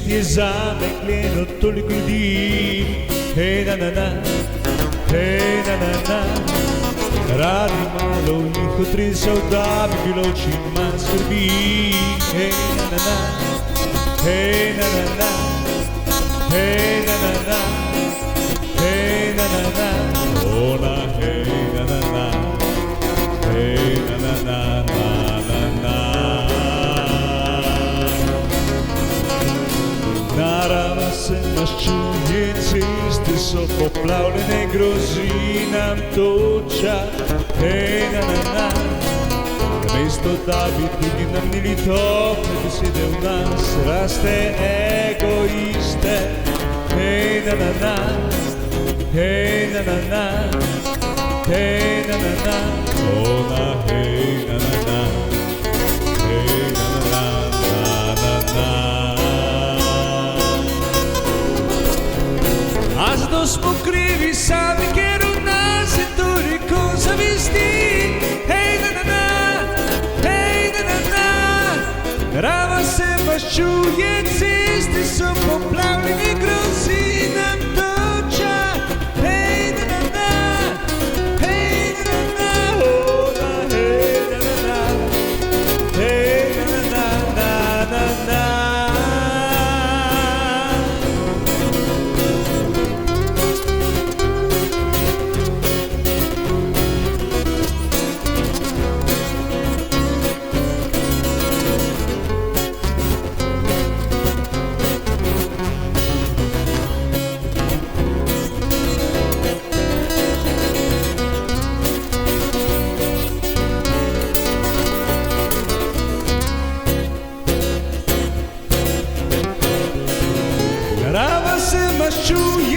svet je zame kleno toliko ljudi. Hej na na na, hej na na na, radi malo jih otresal, da bi bilo čim manj skrbi. Hej na na na, hej na na na, hej na na na, hej na na na, ona hej na na na, hej na na na na na. Narava se maščuje, ceste so poplavljene, grozi nam toča. Hej na na na, namesto da bi drugi namnili tople besede v nas, raste egoiste. Hej na na na, hej na na na, hej na na na, ona hej na na na, hej na na na na na. A zato smo krivi sami, ker v nas je toliko zavisti. Hej na na na, hej na na na, narava se maščuje, ceste so poplavljene, grozi nam toča. Hej na na na, hej na na na, ona hej na na na, hej na na na na na. Narava se maščuje,